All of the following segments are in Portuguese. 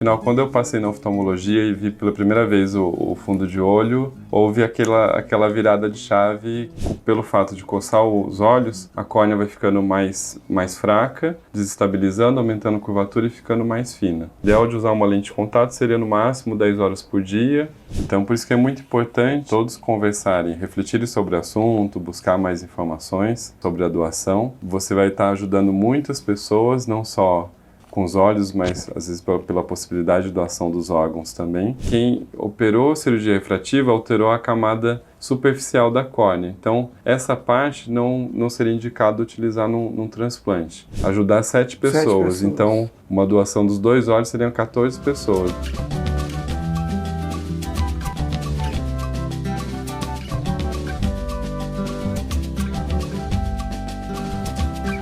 Afinal, quando eu passei na oftalmologia e vi pela primeira vez o fundo de olho, houve aquela virada de chave. Pelo fato de coçar os olhos, a córnea vai ficando mais fraca, desestabilizando, aumentando a curvatura e ficando mais fina. O ideal de usar uma lente de contato seria no máximo 10 horas por dia. Então, por isso que é muito importante todos conversarem, refletirem sobre o assunto, buscar mais informações sobre a doação. Você vai estar ajudando muitas pessoas, não só com os olhos, mas às vezes pela possibilidade de doação dos órgãos também. Quem operou cirurgia refrativa alterou a camada superficial da córnea. Então, essa parte não seria indicado utilizar num transplante. Ajudar 7 pessoas. Então, uma doação dos 2 olhos seriam 14 pessoas.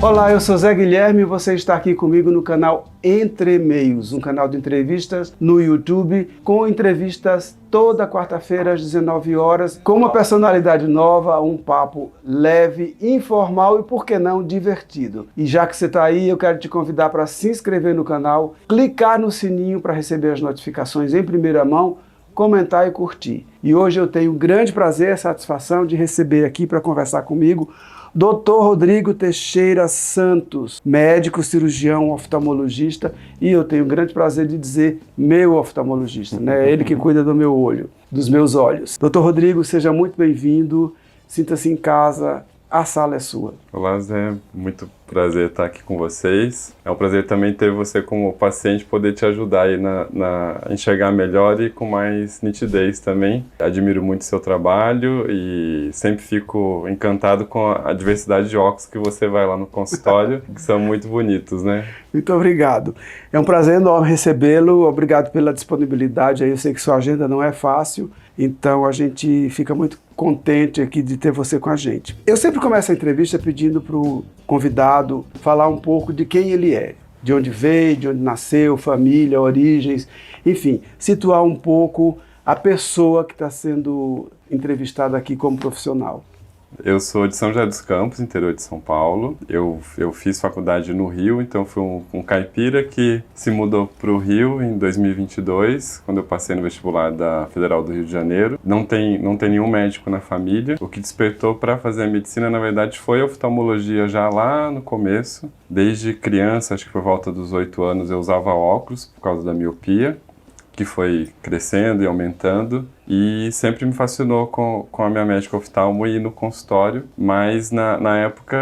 Olá, eu sou Zé Guilherme e você está aqui comigo no canal Entre Meios, um canal de entrevistas no YouTube, com entrevistas toda quarta-feira às 19 horas, com uma personalidade nova, um papo leve, informal e, por que não, divertido. E já que você está aí, eu quero te convidar para se inscrever no canal, clicar no sininho para receber as notificações em primeira mão, comentar e curtir. E hoje eu tenho o grande prazer e satisfação de receber aqui para conversar comigo Dr. Rodrigo Teixeira Santos, médico, cirurgião, oftalmologista, e eu tenho o grande prazer de dizer meu oftalmologista, né? Ele que cuida do meu olho, dos meus olhos. Dr. Rodrigo, seja muito bem-vindo, sinta-se em casa, a sala é sua. Olá, Zé, muito prazer estar aqui com vocês. É um prazer também ter você como paciente, poder te ajudar aí a enxergar melhor e com mais nitidez também. Admiro muito o seu trabalho e sempre fico encantado com a diversidade de óculos que você vai lá no consultório, que são muito bonitos, né? Muito obrigado. É um prazer enorme recebê-lo, obrigado pela disponibilidade. Eu sei que sua agenda não é fácil, então a gente fica muito contente aqui de ter você com a gente. Eu sempre começo a entrevista pedindo para o convidado falar um pouco de quem ele é, de onde veio, de onde nasceu, família, origens, enfim, situar um pouco a pessoa que está sendo entrevistada aqui como profissional. Eu sou de São José dos Campos, interior de São Paulo. Eu fiz faculdade no Rio, então fui um caipira que se mudou para o Rio em 2022, quando eu passei no vestibular da Federal do Rio de Janeiro. Não tem nenhum médico na família. O que despertou para fazer a medicina, na verdade, foi a oftalmologia já lá no começo. Desde criança, acho que por volta dos 8 anos, eu usava óculos por causa da miopia, que foi crescendo e aumentando, e sempre me fascinou com a minha médica oftalmo e ir no consultório, mas na época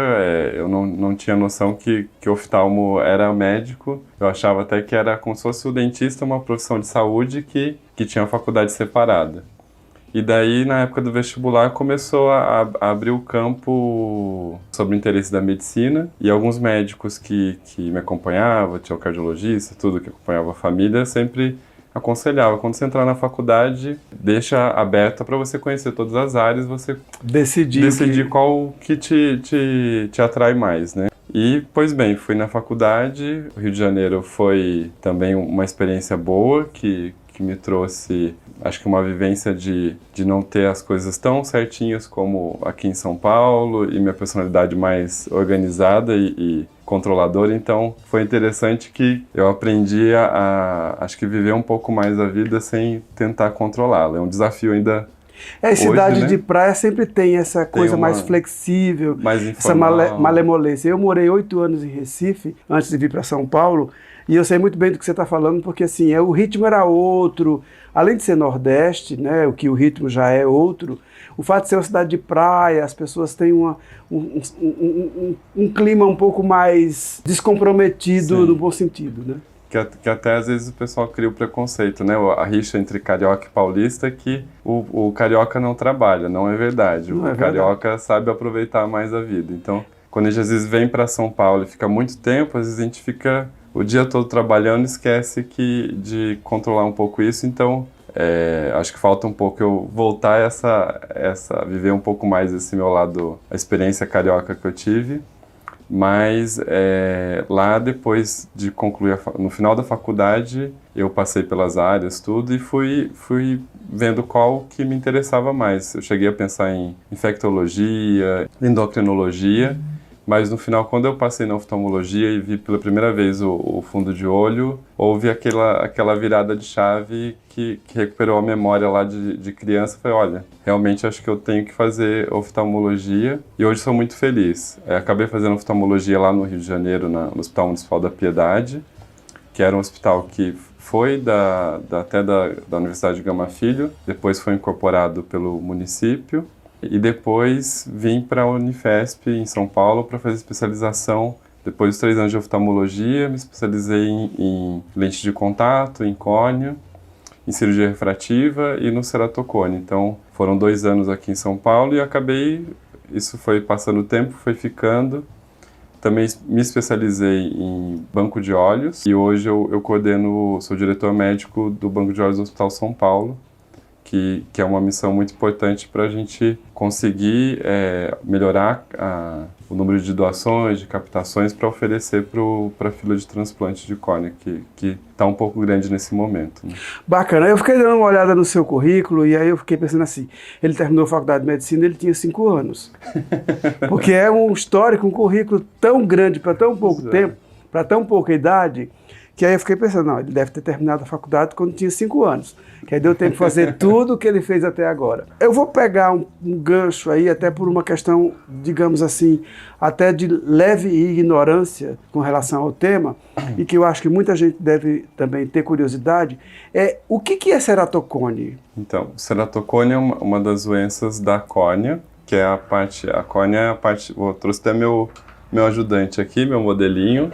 eu não tinha noção que oftalmo era médico. Eu achava até que era como se fosse o dentista, uma profissão de saúde que tinha uma faculdade separada. E daí, na época do vestibular, começou a abrir o campo sobre o interesse da medicina, e alguns médicos que me acompanhavam, tinha o cardiologista, tudo que acompanhava a família, sempre aconselhava, quando você entrar na faculdade, deixa aberta para você conhecer todas as áreas, você decidir qual que te atrai mais, né? E, pois bem, fui na faculdade. O Rio de Janeiro foi também uma experiência boa, que me trouxe, acho que uma vivência de não ter as coisas tão certinhas como aqui em São Paulo, e minha personalidade mais organizada e controladora. Então foi interessante que eu aprendi acho que viver um pouco mais a vida sem tentar controlá-la. É um desafio ainda. Cidade hoje, né? de praia sempre tem essa coisa mais flexível, mais essa malemolência. Eu morei 8 anos em Recife, antes de vir para São Paulo, e eu sei muito bem do que você está falando, porque assim, o ritmo era outro. Além de ser Nordeste, né, o que o ritmo já é outro, o fato de ser uma cidade de praia, as pessoas têm um clima um pouco mais descomprometido, no bom sentido, né? Que até às vezes o pessoal cria o preconceito, né? A rixa entre carioca e paulista, que o carioca não trabalha. Não é verdade. O carioca sabe aproveitar mais a vida. Então, quando a gente às vezes vem para São Paulo e fica muito tempo, às vezes a gente fica o dia todo trabalhando e esquece de controlar um pouco isso. Então, acho que falta um pouco eu voltar viver um pouco mais esse meu lado, a experiência carioca que eu tive. Mas lá, depois de concluir, no final da faculdade, eu passei pelas áreas, tudo, e fui vendo qual que me interessava mais. Eu cheguei a pensar em infectologia, endocrinologia, Mas no final, quando eu passei na oftalmologia e vi pela primeira vez o fundo de olho, houve aquela virada de chave que recuperou a memória lá de criança. Falei, olha, realmente acho que eu tenho que fazer oftalmologia e hoje sou muito feliz. Acabei fazendo oftalmologia lá no Rio de Janeiro, no Hospital Municipal da Piedade, que era um hospital que foi até da Universidade de Gama Filho, depois foi incorporado pelo município. E depois vim para a Unifesp, em São Paulo, para fazer especialização. Depois dos 3 anos de oftalmologia, me especializei em lente de contato, em córnea, em cirurgia refrativa e no ceratocone. Então, foram 2 anos aqui em São Paulo e acabei, isso foi passando o tempo, foi ficando. Também me especializei em banco de olhos e hoje eu coordeno, sou diretor médico do Banco de Olhos do Hospital São Paulo, que é uma missão muito importante para a gente conseguir melhorar o número de doações, de captações para oferecer para a fila de transplante de córnea, que está um pouco grande nesse momento. Né? Bacana. Eu fiquei dando uma olhada no seu currículo e aí eu fiquei pensando assim, ele terminou a faculdade de medicina, ele tinha 5 anos. Porque é um histórico, um currículo tão grande para tão pouco tempo, para tão pouca idade, que aí eu fiquei pensando, não, ele deve ter terminado a faculdade quando tinha 5 anos. Que aí deu tempo de fazer tudo o que ele fez até agora. Eu vou pegar um gancho aí, até por uma questão, digamos assim, até de leve ignorância com relação ao tema, e que eu acho que muita gente deve também ter curiosidade, o que é ceratocone? Então, ceratocone é uma das doenças da córnea, que é a córnea é a parte, eu trouxe até meu ajudante aqui, meu modelinho,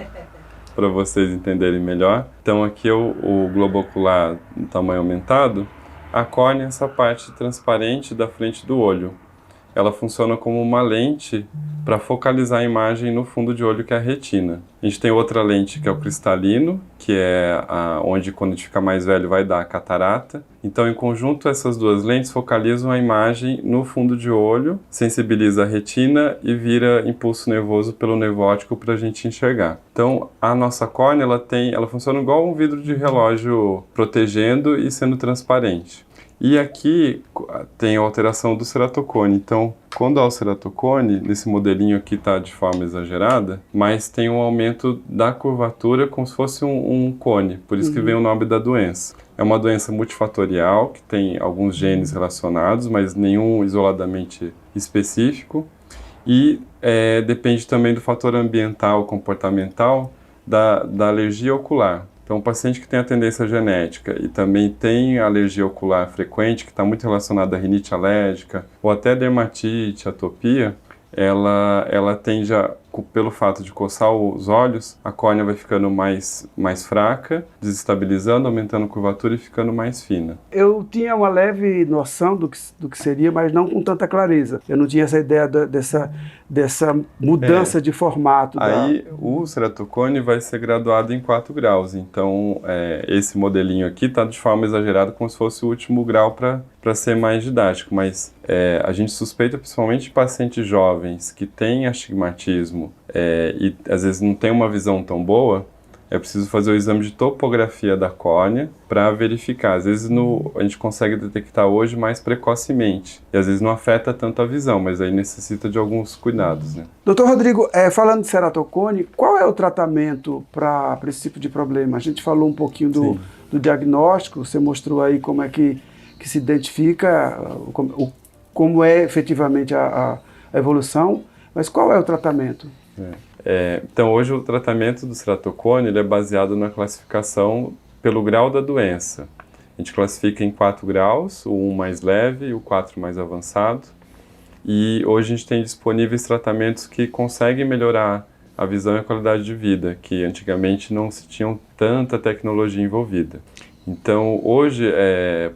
para vocês entenderem melhor. Então aqui o globo ocular no tamanho aumentado, a córnea é essa parte transparente da frente do olho. Ela funciona como uma lente para focalizar a imagem no fundo de olho, que é a retina. A gente tem outra lente que é o cristalino, que é onde quando a gente fica mais velho vai dar a catarata. Então, em conjunto, essas duas lentes focalizam a imagem no fundo de olho, sensibiliza a retina e vira impulso nervoso pelo nervo óptico para a gente enxergar. Então, a nossa córnea ela funciona igual um vidro de relógio, protegendo e sendo transparente. E aqui tem a alteração do ceratocone. Então, quando há o ceratocone, nesse modelinho aqui está de forma exagerada, mas tem um aumento da curvatura como se fosse um cone, por isso que vem o nome da doença. É uma doença multifatorial, que tem alguns genes relacionados, mas nenhum isoladamente específico. E depende também do fator ambiental, comportamental, da alergia ocular. Então, um paciente que tem a tendência genética e também tem alergia ocular frequente, que está muito relacionada à rinite alérgica ou até dermatite, atopia, ela tende pelo fato de coçar os olhos, a córnea vai ficando mais fraca, desestabilizando, aumentando a curvatura e ficando mais fina. Eu tinha uma leve noção do que seria, mas não com tanta clareza. Eu não tinha essa ideia dessa mudança de formato. Aí o ceratocone vai ser graduado em 4 graus. Então, esse modelinho aqui está de forma exagerada, como se fosse o último grau para ser mais didático. Mas a gente suspeita, principalmente de pacientes jovens que têm astigmatismo e às vezes não tem uma visão tão boa, é preciso fazer o exame de topografia da córnea para verificar. Às vezes a gente consegue detectar hoje mais precocemente. E às vezes não afeta tanto a visão, mas aí necessita de alguns cuidados. Né? Doutor Rodrigo, falando de ceratocone, qual é o tratamento para esse tipo de problema? A gente falou um pouquinho do diagnóstico, você mostrou aí como é que se identifica, como é efetivamente a evolução, mas qual é o tratamento? Então, hoje o tratamento do ceratocone ele é baseado na classificação pelo grau da doença. A gente classifica em 4 graus, o 1 mais leve e o 4 mais avançado. E hoje a gente tem disponíveis tratamentos que conseguem melhorar a visão e a qualidade de vida, que antigamente não se tinham tanta tecnologia envolvida. Então, hoje,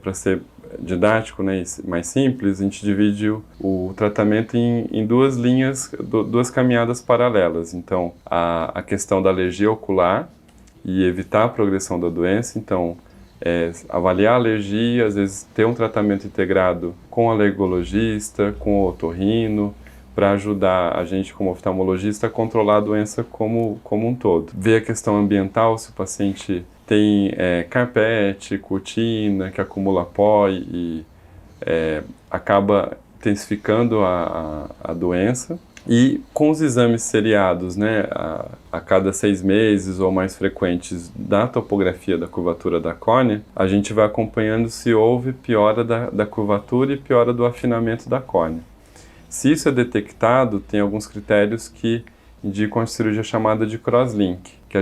para ser didático, né, mais simples, a gente divide o tratamento em 2 linhas, 2 caminhadas paralelas. Então, a questão da alergia ocular e evitar a progressão da doença. Então, avaliar a alergia, às vezes ter um tratamento integrado com o alergologista, com o otorrino, para ajudar a gente como oftalmologista a controlar a doença como um todo. Ver a questão ambiental, se o paciente tem carpete, cortina, que acumula pó e acaba intensificando a doença. E com os exames seriados, né, a cada 6 meses ou mais frequentes da topografia da curvatura da córnea, a gente vai acompanhando se houve piora da curvatura e piora do afinamento da córnea. Se isso é detectado, tem alguns critérios que indicam a cirurgia chamada de crosslink, que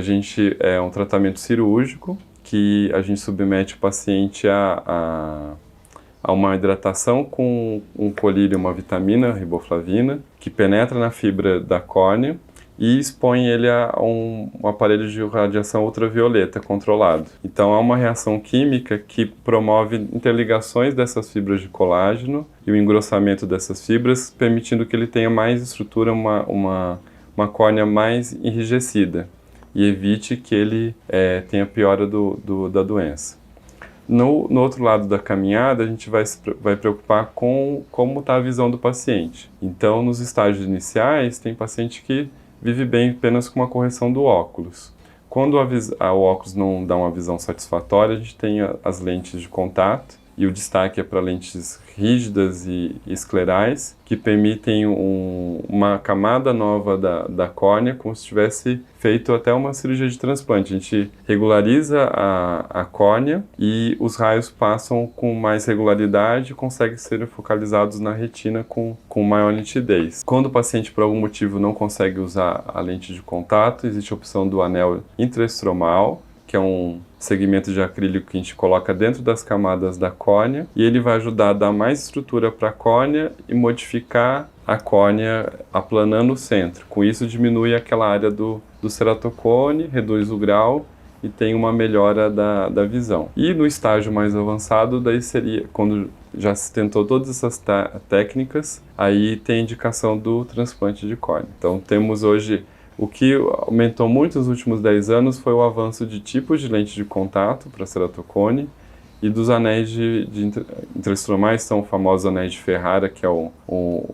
é um tratamento cirúrgico que a gente submete o paciente a uma hidratação com um colírio, uma vitamina, riboflavina, que penetra na fibra da córnea e expõe ele a um aparelho de radiação ultravioleta controlado. Então há uma reação química que promove interligações dessas fibras de colágeno e o engrossamento dessas fibras, permitindo que ele tenha mais estrutura, uma córnea mais enrijecida e evite que ele tenha piora da doença. No outro lado da caminhada, a gente vai preocupar com como está a visão do paciente. Então, nos estágios iniciais, tem paciente que vive bem apenas com uma correção do óculos. Quando o óculos não dá uma visão satisfatória, a gente tem as lentes de contato, e o destaque é para lentes rígidas e esclerais, que permitem uma camada nova da córnea, como se tivesse feito até uma cirurgia de transplante. A gente regulariza a córnea e os raios passam com mais regularidade e conseguem ser focalizados na retina com maior nitidez. Quando o paciente, por algum motivo, não consegue usar a lente de contato, existe a opção do anel intraestromal, que é um segmento de acrílico que a gente coloca dentro das camadas da córnea, e ele vai ajudar a dar mais estrutura para a córnea e modificar a córnea aplanando o centro. Com isso diminui aquela área do ceratocone, reduz o grau e tem uma melhora da visão. E no estágio mais avançado, daí seria quando já se tentou todas essas técnicas, aí tem a indicação do transplante de córnea. Então temos hoje o que aumentou muito nos últimos 10 anos foi o avanço de tipos de lente de contato para ceratocone e dos anéis intraestromais, são os famosos anéis de Ferrara, que é o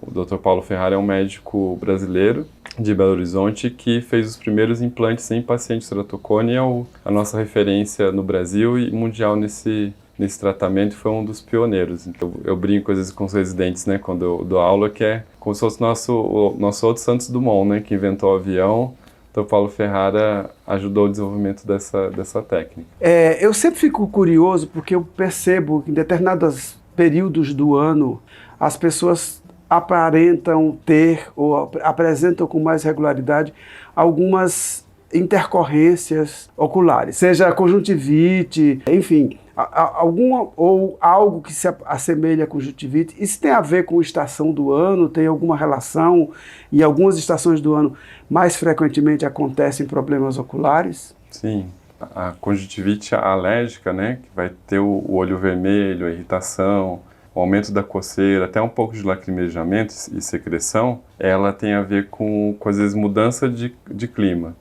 Dr. Paulo Ferrara é um médico brasileiro de Belo Horizonte que fez os primeiros implantes em pacientes ceratocone, é a nossa referência no Brasil e mundial nesse tratamento, foi um dos pioneiros. Então, eu brinco às vezes com os residentes, né, quando eu dou aula, que é como se fosse o nosso outro Santos Dumont, né, que inventou o avião. Então, Paulo Ferrara ajudou o desenvolvimento dessa técnica. Eu sempre fico curioso porque eu percebo que em determinados períodos do ano as pessoas aparentam ter ou apresentam com mais regularidade algumas intercorrências oculares, seja conjuntivite, enfim, alguma ou algo que se assemelha a conjuntivite. Isso tem a ver com a estação do ano? Tem alguma relação? E algumas estações do ano mais frequentemente acontecem problemas oculares? Sim, a conjuntivite alérgica, né, que vai ter o olho vermelho, a irritação, o aumento da coceira, até um pouco de lacrimejamento e secreção, ela tem a ver com às vezes mudança de clima.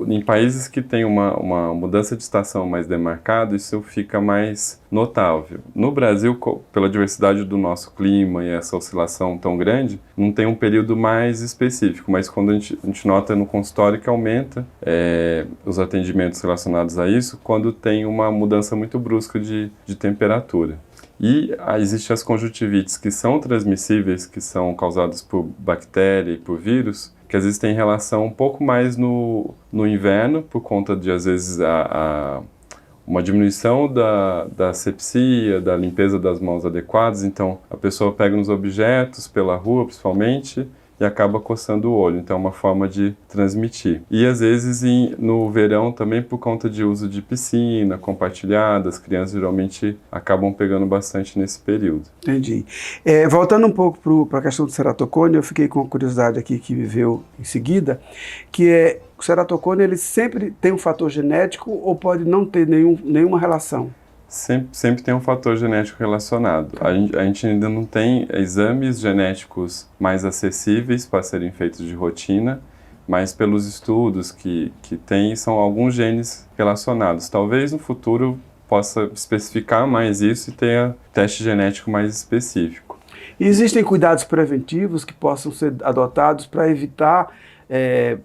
Em países que tem uma mudança de estação mais demarcada, isso fica mais notável. No Brasil, pela diversidade do nosso clima e essa oscilação tão grande, não tem um período mais específico, mas quando a gente nota no consultório que aumenta os atendimentos relacionados a isso, quando tem uma mudança muito brusca de temperatura. E existem as conjuntivites que são transmissíveis, que são causadas por bactéria e por vírus, que às vezes tem relação um pouco mais no inverno, por conta de, às vezes, uma diminuição da asepsia, da limpeza das mãos adequadas. Então, a pessoa pega nos objetos, pela rua principalmente, e acaba coçando o olho. Então, é uma forma de transmitir. E, às vezes, no verão também, por conta de uso de piscina compartilhada, as crianças geralmente acabam pegando bastante nesse período. Entendi. Voltando um pouco para a questão do ceratocone, eu fiquei com uma curiosidade aqui que me veio em seguida, que o ceratocone ele sempre tem um fator genético ou pode não ter nenhuma relação? Sempre tem um fator genético relacionado. A gente ainda não tem exames genéticos mais acessíveis para serem feitos de rotina, mas pelos estudos que tem, são alguns genes relacionados. Talvez no futuro possa especificar mais isso e tenha teste genético mais específico. E existem cuidados preventivos que possam ser adotados para evitar,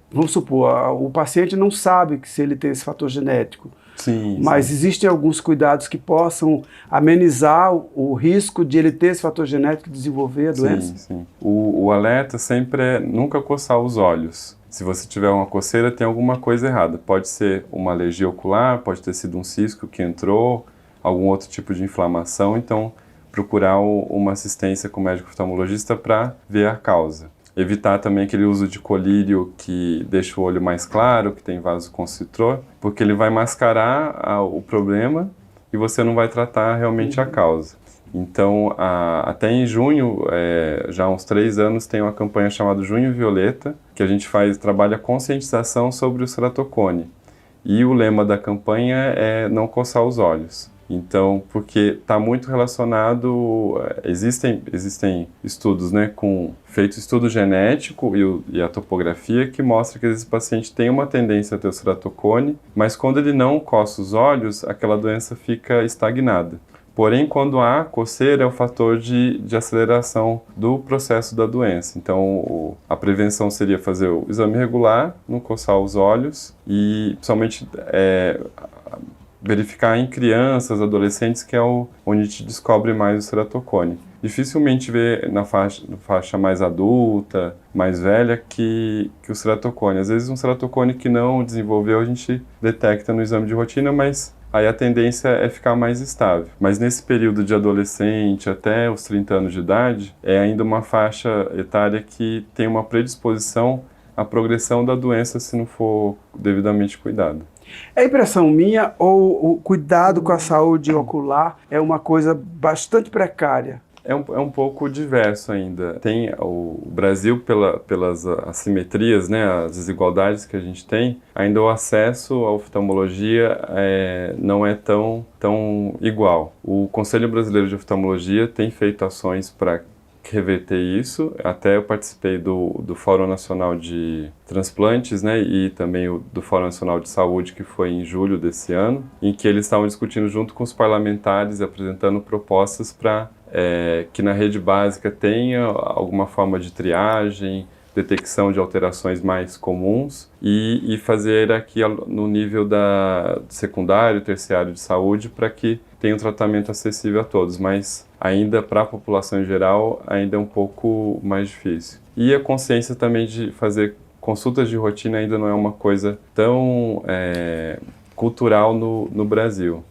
vamos supor, o paciente não sabe que se ele tem esse fator genético, Sim, mas sim. existem alguns cuidados que possam amenizar o risco de ele ter esse fator genético e desenvolver a doença? Sim, sim. O alerta sempre é nunca coçar os olhos. Se você tiver uma coceira, tem alguma coisa errada. Pode ser uma alergia ocular, pode ter sido um cisco que entrou, algum outro tipo de inflamação. Então, procurar uma assistência com o médico oftalmologista para ver a causa. Evitar também aquele uso de colírio que deixa o olho mais claro, que tem vasoconstritor, porque ele vai mascarar o problema e você não vai tratar realmente a causa. Então, até em junho, já há uns 3 anos, tem uma campanha chamada Junho Violeta, que a gente trabalha conscientização sobre o ceratocone. E o lema da campanha é não coçar os olhos. Então, porque está muito relacionado, existem estudos, né, feito estudo genético e a topografia que mostra que esse paciente tem uma tendência a ter o ceratocone, mas quando ele não coça os olhos, aquela doença fica estagnada. Porém, quando há coceira, é o fator de aceleração do processo da doença. Então, a prevenção seria fazer o exame regular, não coçar os olhos e, principalmente, verificar em crianças, adolescentes, que é onde a gente descobre mais o ceratocone. Dificilmente vê na faixa mais adulta, mais velha, que o ceratocone. Às vezes um ceratocone que não desenvolveu a gente detecta no exame de rotina, mas aí a tendência é ficar mais estável. Mas nesse período de adolescente até os 30 anos de idade, é ainda uma faixa etária que tem uma predisposição à progressão da doença se não for devidamente cuidado. É impressão minha ou o cuidado com a saúde ocular é uma coisa bastante precária? É um pouco diverso ainda. Tem o Brasil, pelas assimetrias, né, as desigualdades que a gente tem, ainda o acesso à oftalmologia não é tão igual. O Conselho Brasileiro de Oftalmologia tem feito ações para reverter isso. Até eu participei do Fórum Nacional de Transplantes, né, e também do Fórum Nacional de Saúde, que foi em julho desse ano, em que eles estavam discutindo junto com os parlamentares e apresentando propostas para que na rede básica tenha alguma forma de triagem, detecção de alterações mais comuns e fazer aqui no nível da secundário, terciário de saúde para que tenha um tratamento acessível a todos, mas ainda para a população em geral ainda é um pouco mais difícil. E a consciência também de fazer consultas de rotina ainda não é uma coisa tão cultural no Brasil.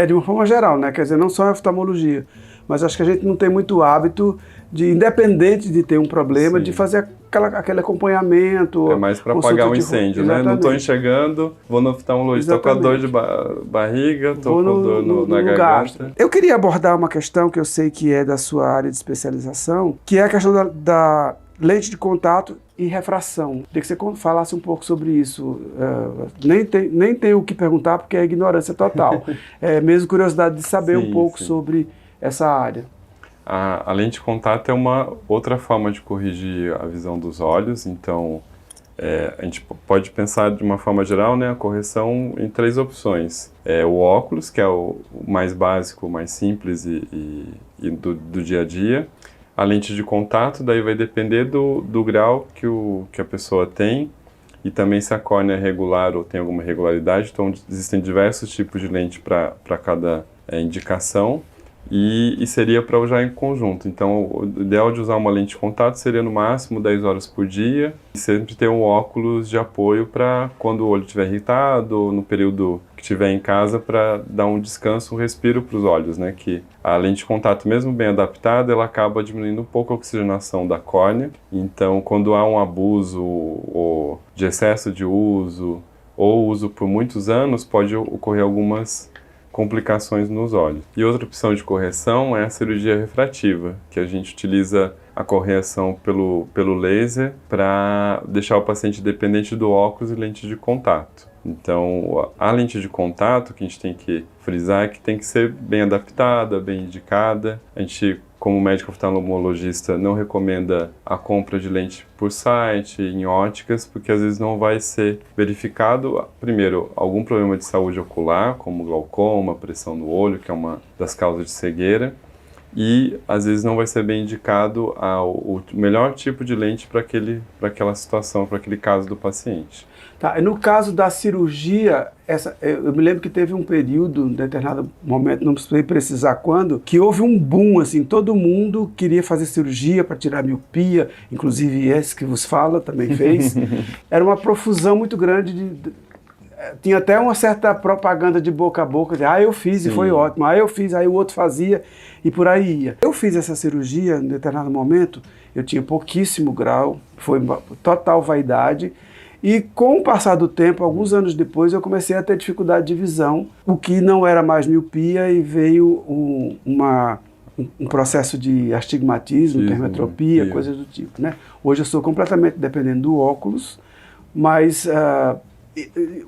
De uma forma geral, né? Quer dizer, não só a oftalmologia, mas acho que a gente não tem muito hábito de, independente de ter um problema, Sim. de fazer aquele acompanhamento. É mais para apagar um incêndio, né? Não estou enxergando, vou no oftalmologista, estou com a dor de barriga, estou com dor na garganta. Eu queria abordar uma questão que eu sei que é da sua área de especialização, que é a questão da lente de contato e refração. Queria que você falasse um pouco sobre isso. Nem tenho o que perguntar porque é ignorância total. É mesmo curiosidade de saber um pouco sobre essa área. A lente de contato é uma outra forma de corrigir a visão dos olhos. Então, a gente pode pensar de uma forma geral, né, a correção em 3 opções. O óculos, que é o mais básico, o mais simples e do dia a dia. A lente de contato, daí vai depender do grau que a pessoa tem e também se a córnea é regular ou tem alguma irregularidade. Então, existem diversos tipos de lente para cada indicação e seria para usar em conjunto. Então, o ideal de usar uma lente de contato seria no máximo 10 horas por dia e sempre ter um óculos de apoio para quando o olho estiver irritado, no período que estiver em casa, para dar um descanso, um respiro para os olhos, né? Que a lente de contato, mesmo bem adaptada, ela acaba diminuindo um pouco a oxigenação da córnea. Então, quando há um abuso ou de excesso de uso ou uso por muitos anos, pode ocorrer algumas complicações nos olhos. E outra opção de correção é a cirurgia refrativa, que a gente utiliza a correção pelo laser para deixar o paciente dependente do óculos e lente de contato. Então, a lente de contato que a gente tem que frisar é que tem que ser bem adaptada, bem indicada. A gente, como médico oftalmologista, não recomenda a compra de lente por site, em óticas, porque às vezes não vai ser verificado, primeiro, algum problema de saúde ocular, como glaucoma, pressão no olho, que é uma das causas de cegueira, e às vezes não vai ser bem indicado o melhor tipo de lente para aquela situação, para aquele caso do paciente. Tá, e no caso da cirurgia, eu me lembro que teve um período, em determinado momento, não sei precisar quando, que houve um boom, assim, todo mundo queria fazer cirurgia para tirar a miopia, inclusive esse que vos fala também fez. Era uma profusão muito grande tinha até uma certa propaganda de boca a boca, de, eu fiz Sim. e foi ótimo, eu fiz, aí o outro fazia e por aí ia. Eu fiz essa cirurgia em determinado momento, eu tinha pouquíssimo grau, foi total vaidade, e com o passar do tempo, alguns anos depois, eu comecei a ter dificuldade de visão, o que não era mais miopia e veio um processo de astigmatismo, hipermetropia, coisas do tipo, né? Hoje eu sou completamente dependente do óculos, mas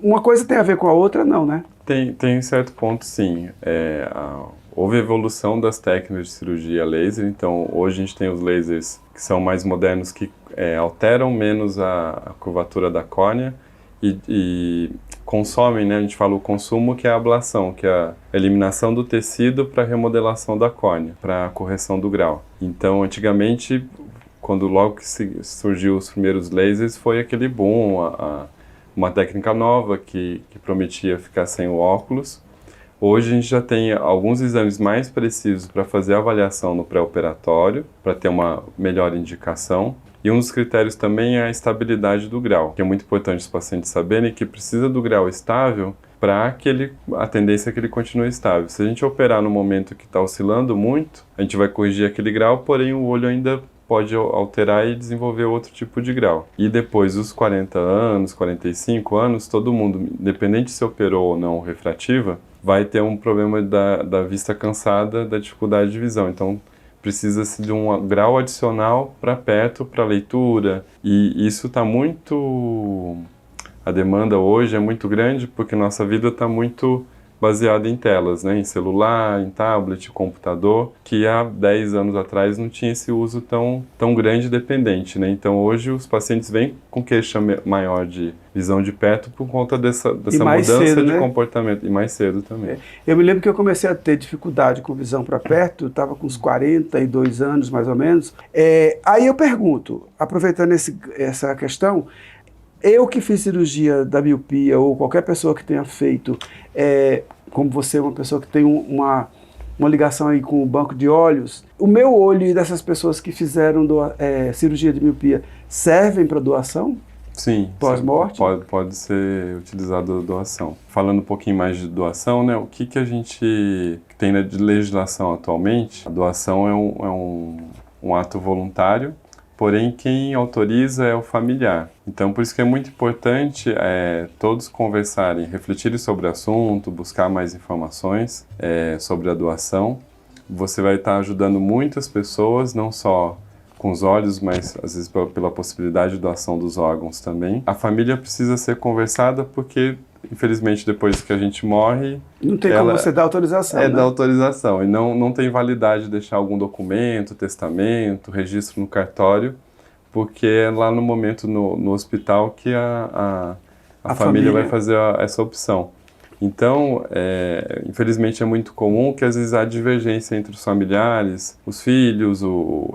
uma coisa tem a ver com a outra, não, né? Tem um certo ponto, sim. Houve evolução das técnicas de cirurgia laser, então hoje a gente tem os lasers que são mais modernos, que alteram menos a curvatura da córnea e consomem, né? A gente fala o consumo, que é a ablação, que é a eliminação do tecido para remodelação da córnea, para correção do grau. Então, antigamente, logo que surgiu os primeiros lasers, foi aquele boom, uma técnica nova que prometia ficar sem o óculos. Hoje a gente já tem alguns exames mais precisos para fazer a avaliação no pré-operatório, para ter uma melhor indicação. E um dos critérios também é a estabilidade do grau, que é muito importante os pacientes saberem que precisa do grau estável para que a tendência é que ele continue estável. Se a gente operar no momento que está oscilando muito, a gente vai corrigir aquele grau, porém o olho ainda pode alterar e desenvolver outro tipo de grau. E depois dos 40 anos, 45 anos, todo mundo, independente se operou ou não refrativa, vai ter um problema da vista cansada, da dificuldade de visão. Então, precisa-se de um grau adicional para perto, para leitura. E isso está muito... A demanda hoje é muito grande porque nossa vida está muito baseada em telas, né? Em celular, em tablet, computador, que há 10 anos atrás não tinha esse uso tão grande e dependente, né? Então hoje os pacientes vêm com queixa maior de visão de perto por conta dessa mudança cedo, de comportamento. E mais cedo também. Eu me lembro que eu comecei a ter dificuldade com visão para perto, eu estava com uns 42 anos mais ou menos. Aí eu pergunto, aproveitando essa questão, eu que fiz cirurgia da miopia, ou qualquer pessoa que tenha feito, como você, uma pessoa que tem uma ligação aí com o banco de olhos, o meu olho e dessas pessoas que fizeram cirurgia de miopia servem para doação? Sim. Pós-morte? Pode ser utilizado a doação. Falando um pouquinho mais de doação, né? O que a gente tem de legislação atualmente? A doação é um ato voluntário, porém quem autoriza é o familiar. Então, por isso que é muito importante todos conversarem, refletirem sobre o assunto, buscar mais informações sobre a doação. Você vai estar ajudando muitas pessoas, não só com os olhos, mas às vezes pela possibilidade de doação dos órgãos também. A família precisa ser conversada porque, infelizmente, depois que a gente morre... Não tem como você dar autorização, né? Dar autorização. E não tem validade de deixar algum documento, testamento, registro no cartório, porque é lá no momento no hospital que a família vai fazer essa opção. Então, infelizmente é muito comum que às vezes há divergência entre os familiares, os filhos,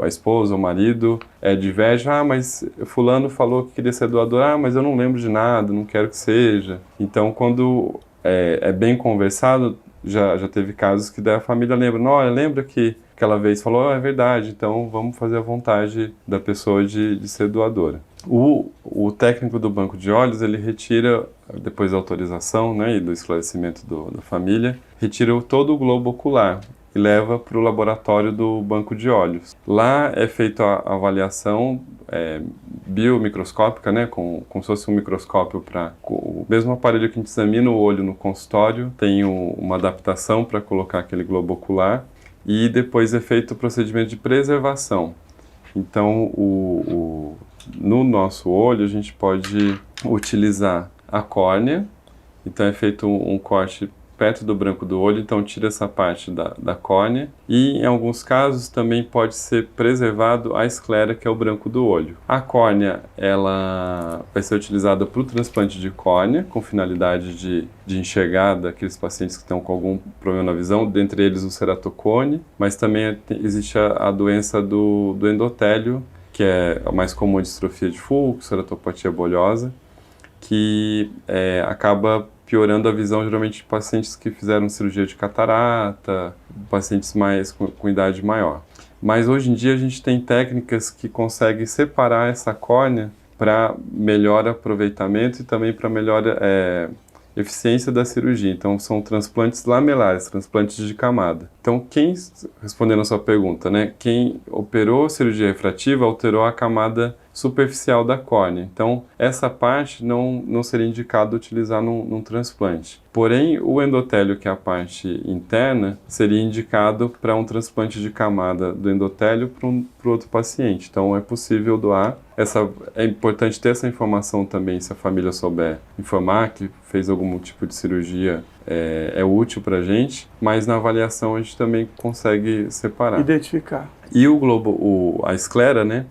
a esposa, o marido, diverge, mas fulano falou que queria ser doador, mas eu não lembro de nada, não quero que seja. Então, quando é bem conversado, já teve casos que daí a família lembra, lembra que aquela vez falou, é verdade, então vamos fazer a vontade da pessoa de ser doadora. O técnico do banco de olhos, ele retira, depois da autorização, né, e do esclarecimento da família, retira todo o globo ocular e leva para o laboratório do banco de olhos. Lá é feita a avaliação biomicroscópica, né, como se fosse um microscópio o mesmo aparelho que a gente examina o olho no consultório, tem uma adaptação para colocar aquele globo ocular e depois é feito o procedimento de preservação. Então, no nosso olho, a gente pode utilizar a córnea, então é feito um corte perto do branco do olho, então tira essa parte da córnea, e em alguns casos também pode ser preservado a esclera, que é o branco do olho. A córnea, ela vai ser utilizada para o transplante de córnea, com finalidade de enxergar daqueles pacientes que estão com algum problema na visão, dentre eles o ceratocone, mas também existe a doença do endotélio, que é a mais comum, distrofia de Fuchs, ceratopatia bolhosa. que acaba piorando a visão, geralmente, de pacientes que fizeram cirurgia de catarata, pacientes com idade maior. Mas hoje em dia a gente tem técnicas que conseguem separar essa córnea para melhor aproveitamento e também para melhor eficiência da cirurgia. Então, são transplantes lamelares, transplantes de camada. Então, respondendo a sua pergunta, né, quem operou cirurgia refrativa alterou a camada superficial da córnea. Então, essa parte não seria indicado utilizar num transplante. Porém, o endotélio, que é a parte interna, seria indicado para um transplante de camada do endotélio para outro paciente. Então, é possível doar. É importante ter essa informação também, se a família souber informar que fez algum tipo de cirurgia, é útil para a gente, mas na avaliação a gente também consegue separar. Identificar. E a esclera, né?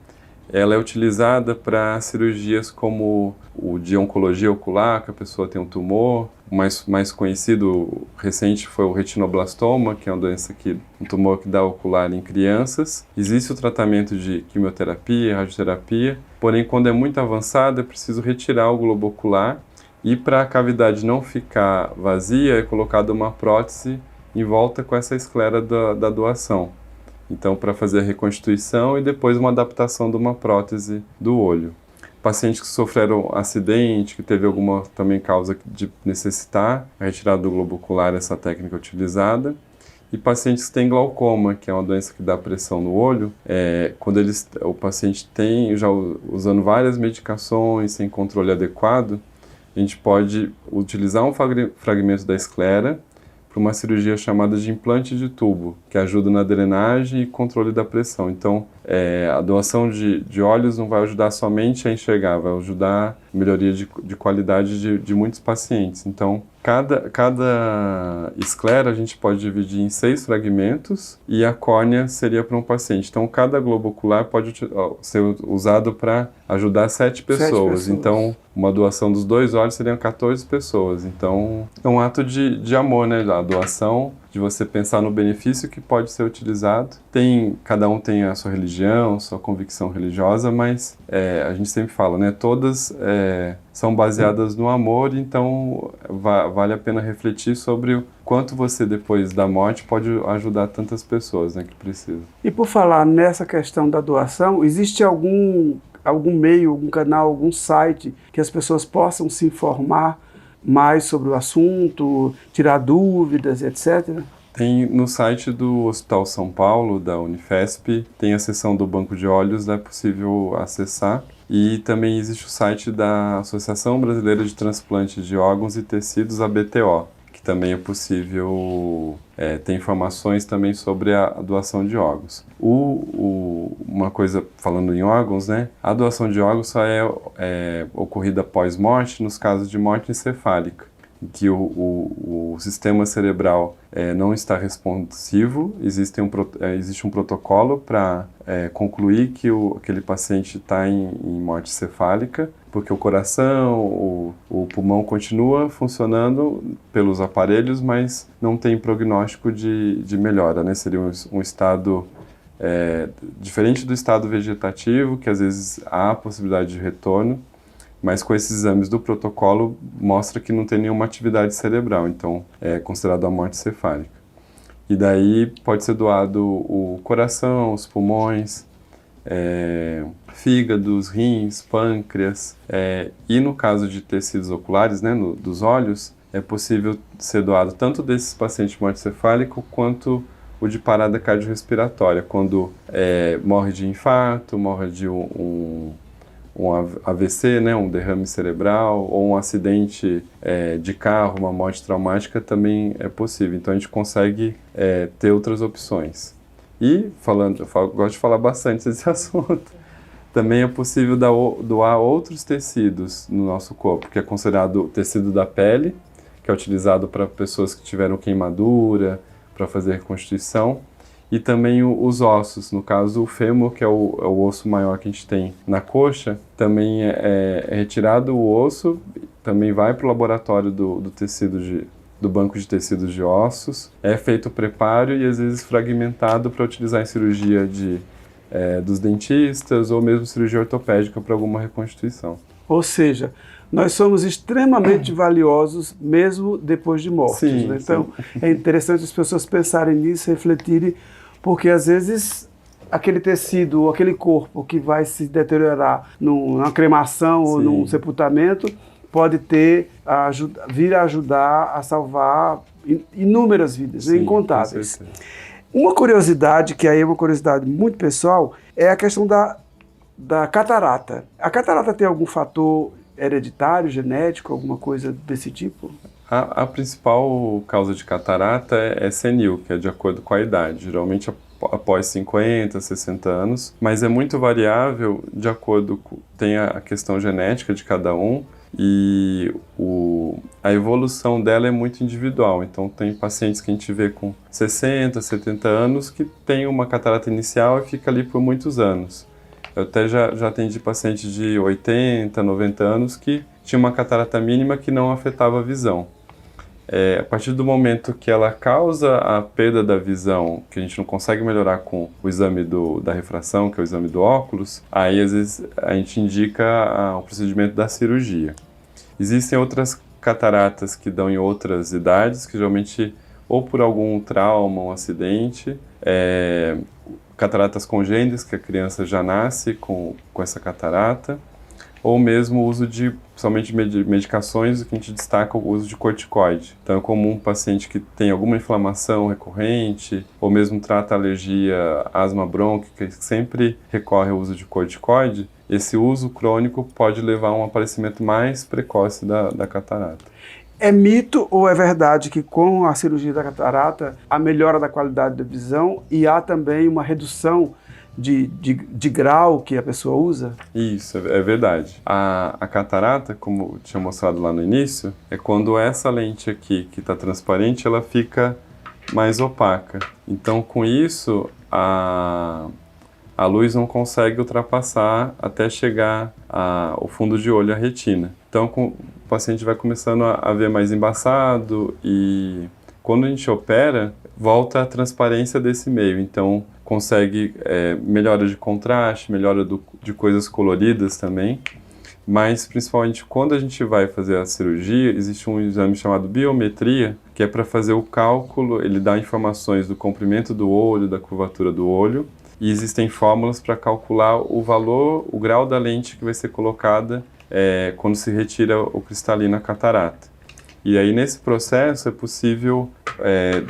Ela é utilizada para cirurgias como o de oncologia ocular, que a pessoa tem um tumor. O mais conhecido, recente, foi o retinoblastoma, que é uma doença um tumor que dá ocular em crianças. Existe o tratamento de quimioterapia, radioterapia, porém, quando é muito avançado, é preciso retirar o globo ocular e, para a cavidade não ficar vazia, é colocada uma prótese em volta com essa esclera da doação. Então, para fazer a reconstituição e depois uma adaptação de uma prótese do olho. Pacientes que sofreram acidente, que teve alguma também causa de necessitar a retirada do globo ocular, essa técnica utilizada. E pacientes que têm glaucoma, que é uma doença que dá pressão no olho, quando o paciente tem, já usando várias medicações, sem controle adequado, a gente pode utilizar um fragmento da esclera para uma cirurgia chamada de implante de tubo, que ajuda na drenagem e controle da pressão. Então, a doação de olhos não vai ajudar somente a enxergar, vai ajudar a melhoria de qualidade de muitos pacientes. Então, cada esclera a gente pode dividir em 6 fragmentos e a córnea seria para um paciente. Então, cada globo ocular pode ser usado para ajudar 7 pessoas. Então, uma doação dos 2 olhos seriam 14 pessoas. Então, é um ato de amor, né? A doação, de você pensar no benefício que pode ser utilizado. Cada um tem a sua religião, sua convicção religiosa, mas a gente sempre fala, né? Todas são baseadas no amor, então vale a pena refletir sobre o quanto você, depois da morte, pode ajudar tantas pessoas, né, que precisam. E por falar nessa questão da doação, existe algum meio, algum canal, algum site que as pessoas possam se informar mais sobre o assunto, tirar dúvidas, etc.? Tem no site do Hospital São Paulo, da Unifesp, tem a seção do Banco de Olhos, é possível acessar. E também existe o site da Associação Brasileira de Transplantes de Órgãos e Tecidos, ABTO, que também é possível ter informações também sobre a doação de órgãos. Uma coisa, falando em órgãos, né? A doação de órgãos só é ocorrida pós-morte nos casos de morte encefálica, em que o sistema cerebral não está responsivo. Existe um protocolo para concluir que aquele paciente está em morte cefálica, porque o coração, o pulmão continua funcionando pelos aparelhos, mas não tem prognóstico de melhora, né? Seria um estado diferente do estado vegetativo, que às vezes há a possibilidade de retorno, mas com esses exames do protocolo mostra que não tem nenhuma atividade cerebral, então é considerado a morte cefálica. E daí pode ser doado o coração, os pulmões, fígados, rins, pâncreas, e no caso de tecidos oculares, né, dos olhos, é possível ser doado tanto desses pacientes de morte cefálica quanto o de parada cardiorrespiratória, quando morre de infarto, morre de um AVC, né, um derrame cerebral, ou um acidente de carro, uma morte traumática, também é possível. Então a gente consegue ter outras opções. E, gosto de falar bastante desse assunto, também é possível doar outros tecidos no nosso corpo, que é considerado o tecido da pele, que é utilizado para pessoas que tiveram queimadura, para fazer reconstituição. E também os ossos, no caso o fêmur, que é o osso maior que a gente tem na coxa, também é retirado o osso, também vai para o laboratório do banco de tecidos de ossos, é feito o preparo e às vezes fragmentado para utilizar em cirurgia dos dentistas ou mesmo cirurgia ortopédica para alguma reconstituição. Ou seja, nós somos extremamente valiosos mesmo depois de mortos. Sim, Né? Então, sim. é interessante as pessoas pensarem nisso, refletirem, porque às vezes aquele tecido, ou aquele corpo que vai se deteriorar numa cremação ou num sepultamento, pode vir a ajudar a salvar inúmeras vidas, Sim, incontáveis. com certeza. Uma curiosidade, que aí é uma curiosidade muito pessoal, é a questão da catarata. A catarata tem algum fator hereditário, genético, alguma coisa desse tipo? A principal causa de catarata é senil, que é de acordo com a idade, geralmente após 50, 60 anos, mas é muito variável de acordo com... Tem a questão genética de cada um e a evolução dela é muito individual. Então tem pacientes que a gente vê com 60, 70 anos que tem uma catarata inicial e fica ali por muitos anos. Eu até já atendi pacientes de 80, 90 anos que tinha uma catarata mínima que não afetava a visão. A partir do momento que ela causa a perda da visão, que a gente não consegue melhorar com o exame da refração, que é o exame do óculos, aí às vezes a gente indica o procedimento da cirurgia. Existem outras cataratas que dão em outras idades, que geralmente ou por algum trauma, um acidente, cataratas congênitas, que a criança já nasce com essa catarata, ou mesmo o uso principalmente de medicações, que a gente destaca o uso de corticoide. Então é comum um paciente que tem alguma inflamação recorrente, ou mesmo trata alergia, asma brônquica, que sempre recorre ao uso de corticoide, esse uso crônico pode levar a um aparecimento mais precoce da catarata. É mito ou é verdade que com a cirurgia da catarata há melhora da qualidade da visão e há também uma redução de grau que a pessoa usa? Isso, é verdade. A catarata, como eu tinha mostrado lá no início, é quando essa lente aqui, que está transparente, ela fica mais opaca. Então, com isso, a luz não consegue ultrapassar até chegar ao fundo de olho, a retina. Então, o paciente vai começando a ver mais embaçado e quando a gente opera, volta a transparência desse meio. Então, consegue melhora de contraste, melhora de coisas coloridas também. Mas, principalmente, quando a gente vai fazer a cirurgia, existe um exame chamado biometria, que é para fazer o cálculo, ele dá informações do comprimento do olho, da curvatura do olho, e existem fórmulas para calcular o valor, o grau da lente que vai ser colocada quando se retira o cristalino, a catarata. E aí, nesse processo, é possível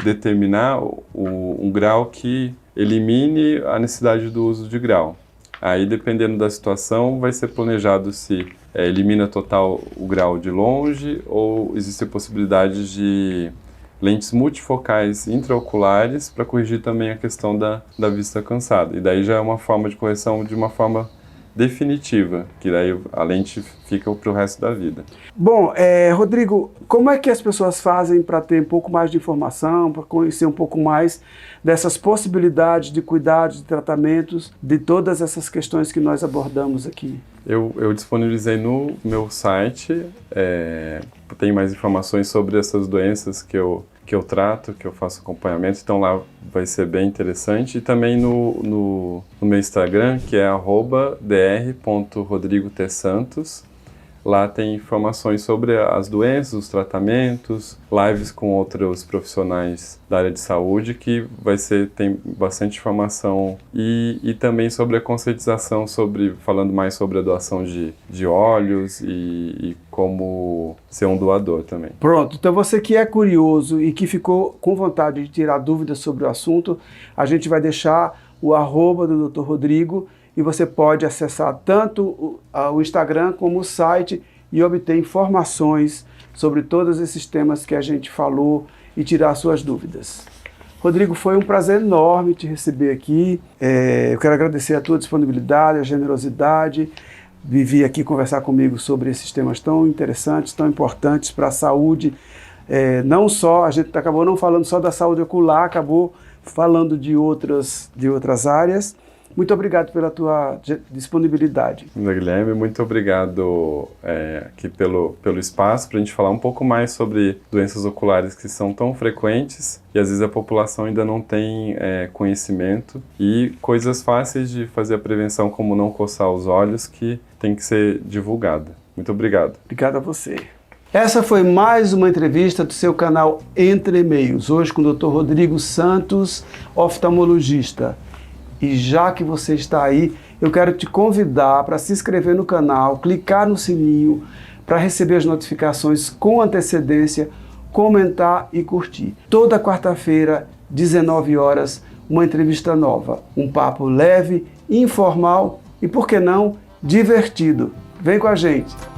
determinar um grau que elimine a necessidade do uso de grau. Aí, dependendo da situação, vai ser planejado se elimina total o grau de longe ou existe a possibilidade de lentes multifocais intraoculares para corrigir também a questão da vista cansada. E daí já é uma forma de correção de uma forma definitiva, que daí a lente fica para o resto da vida. Bom, Rodrigo, como é que as pessoas fazem para ter um pouco mais de informação, para conhecer um pouco mais dessas possibilidades de cuidados, de tratamentos, de todas essas questões que nós abordamos aqui? Eu disponibilizei no meu site, tem mais informações sobre essas doenças que eu trato, que eu faço acompanhamento, então lá vai ser bem interessante. E também no meu Instagram, que é @dr.rodrigotsantos. Lá tem informações sobre as doenças, os tratamentos, lives com outros profissionais da área de saúde, que tem bastante informação e também sobre a conscientização, falando mais sobre a doação de óleos e como ser um doador também. Pronto, então você que é curioso e que ficou com vontade de tirar dúvidas sobre o assunto, a gente vai deixar o @ do Dr. Rodrigo, e você pode acessar tanto o Instagram como o site e obter informações sobre todos esses temas que a gente falou e tirar suas dúvidas. Rodrigo, foi um prazer enorme te receber aqui. Eu quero agradecer a tua disponibilidade, a generosidade, de vir aqui conversar comigo sobre esses temas tão interessantes, tão importantes para a saúde. Não só, a gente acabou não falando só da saúde ocular, acabou falando de outras áreas. Muito obrigado pela tua disponibilidade. Guilherme, muito obrigado aqui pelo espaço para a gente falar um pouco mais sobre doenças oculares que são tão frequentes e às vezes a população ainda não tem conhecimento, e coisas fáceis de fazer a prevenção, como não coçar os olhos, que tem que ser divulgada. Muito obrigado. Obrigado a você. Essa foi mais uma entrevista do seu canal Entre Meios, hoje com o Dr. Rodrigo Santos, oftalmologista. E já que você está aí, eu quero te convidar para se inscrever no canal, clicar no sininho para receber as notificações com antecedência, comentar e curtir. Toda quarta-feira, 19 horas, uma entrevista nova, um papo leve, informal e, por que não, divertido. Vem com a gente!